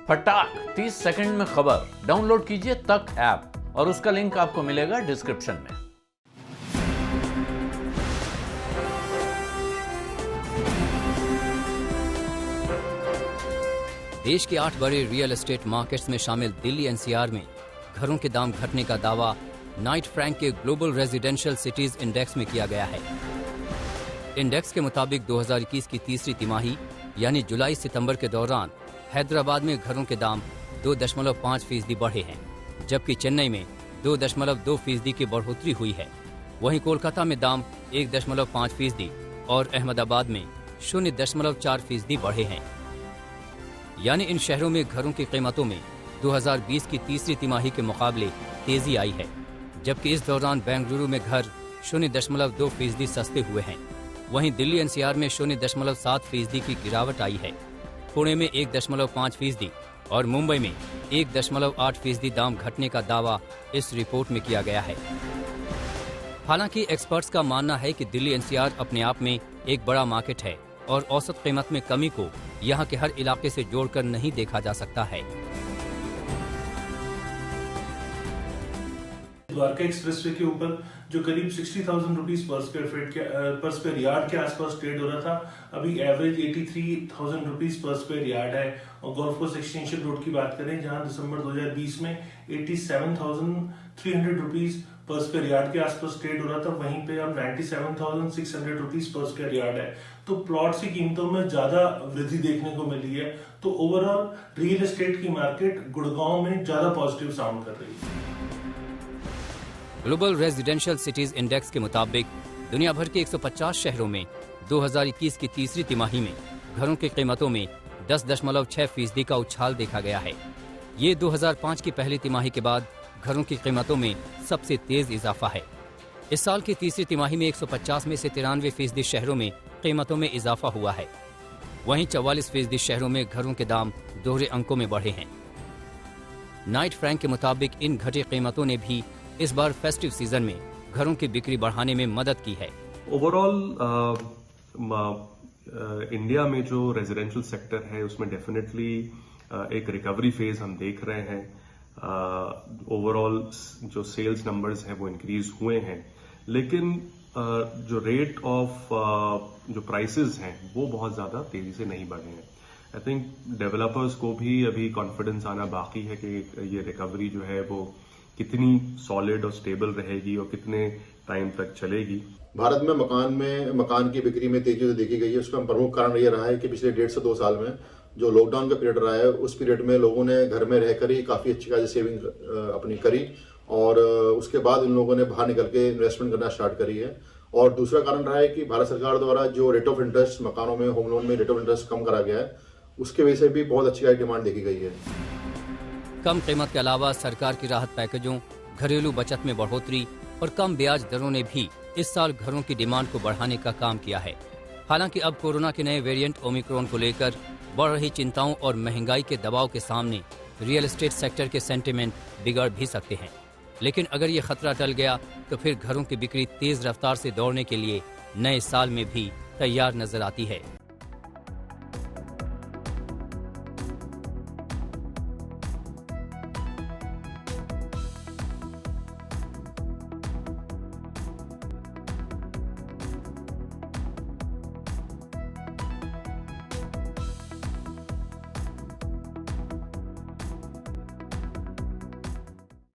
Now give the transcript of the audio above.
फटाक 30 सेकंड में खबर डाउनलोड कीजिए तक ऐप और उसका लिंक आपको मिलेगा डिस्क्रिप्शन में। देश के 8 बड़े रियल एस्टेट मार्केट्स में शामिल दिल्ली एनसीआर में घरों के दाम घटने का दावा नाइट फ्रैंक के ग्लोबल रेजिडेंशियल सिटीज इंडेक्स में किया गया है। इंडेक्स के मुताबिक 2021 की तीसरी तिमाही यानी जुलाई सितंबर के दौरान हैदराबाद में घरों के दाम 2.5% बढ़े हैं, जबकि चेन्नई में 2.2% की बढ़ोतरी हुई है। वहीं कोलकाता में दाम 1.5% और अहमदाबाद में 0.4% बढ़े हैं। यानी इन शहरों में घरों की कीमतों में 2020 की तीसरी तिमाही के मुकाबले तेजी आई है, जबकि इस दौरान बेंगलुरु में घर 0.2% सस्ते हुए हैं। वहीं दिल्ली एनसीआर में 0.7% की गिरावट आई है। पुणे में 1.5% और मुंबई में 1.8% दाम घटने का दावा इस रिपोर्ट में किया गया है। हालांकि एक्सपर्ट्स का मानना है कि दिल्ली एनसीआर अपने आप में एक बड़ा मार्केट है और औसत कीमत में कमी को यहाँ के हर इलाके से जोड़कर नहीं देखा जा सकता है। द्वारका एक्सप्रेसवे के ऊपर जो करीब 60,000 रुपीज पर स्क्वायर यार्ड के आसपास ट्रेड हो रहा था, अभी average 83,000 rupees per square yard है। और गोल्फ कोर्स एक्सटेंशन रोड की बात करें, जहां दिसंबर 2020 में 87,300 रुपीज पर स्क्वायर यार्ड के आसपास ट्रेड हो रहा था, वहीं पे अब 97,600 रुपीज पर स्क्वायर यार्ड है। तो प्लॉट्स की कीमतों में ज्यादा वृद्धि देखने को मिली है। तो ओवरऑल रियल एस्टेट की मार्केट गुड़गांव में ज्यादा पॉजिटिव साउंड कर रही है। ग्लोबल रेजिडेंशियल सिटीज इंडेक्स के मुताबिक दुनिया भर के 150 शहरों में 2021 की तीसरी तिमाही में घरों की कीमतों में 10.6% का उछाल देखा गया है। ये 2005 की पहली तिमाही के बाद घरों की कीमतों में सबसे तेज इजाफा है। इस साल की तीसरी तिमाही में 150 में से 93% शहरों में कीमतों में इजाफा हुआ है। वहीं 44% शहरों में घरों के दाम दोहरे अंकों में बढ़े हैं। नाइट फ्रैंक के मुताबिक इन घटी कीमतों ने भी इस बार फेस्टिव सीजन में घरों की बिक्री बढ़ाने में मदद की है। ओवरऑल इंडिया में जो रेजिडेंशियल सेक्टर है उसमें डेफिनेटली एक रिकवरी फेज हम देख रहे हैं। ओवरऑल जो सेल्स नंबर्स हैं वो इंक्रीज हुए हैं, लेकिन जो रेट ऑफ जो प्राइसेस हैं वो बहुत ज्यादा तेजी से नहीं बढ़े हैं। आई थिंक डेवलपर्स को भी अभी कॉन्फिडेंस आना बाकी है कि ये रिकवरी जो है वो कितनी सॉलिड और स्टेबल रहेगी और कितने टाइम तक चलेगी। भारत में मकान की बिक्री में तेजी देखी गई है। उसका प्रमुख कारण ये रहा है कि पिछले 1.5 से 2 साल में जो लॉकडाउन का पीरियड रहा है, उस पीरियड में लोगों ने घर में रहकर ही काफी अच्छी खासी सेविंग अपनी करी और उसके बाद इन लोगों ने बाहर निकल के इन्वेस्टमेंट करना स्टार्ट करी है। और दूसरा कारण रहा है कि भारत सरकार द्वारा जो रेट ऑफ इंटरेस्ट मकानों में, होम लोन में रेट ऑफ इंटरेस्ट कम करा गया है, उसके वजह से भी बहुत अच्छी खासी डिमांड देखी गई है। कम कीमत के अलावा सरकार की राहत पैकेजों, घरेलू बचत में बढ़ोतरी और कम ब्याज दरों ने भी इस साल घरों की डिमांड को बढ़ाने का काम किया है। हालांकि अब कोरोना के नए वेरिएंट ओमिक्रॉन को लेकर बढ़ रही चिंताओं और महंगाई के दबाव के सामने रियल एस्टेट सेक्टर के सेंटिमेंट बिगड़ भी सकते हैं। लेकिन अगर ये खतरा टल गया तो फिर घरों की बिक्री तेज रफ्तार से दौड़ने के लिए नए साल में भी तैयार नजर आती है।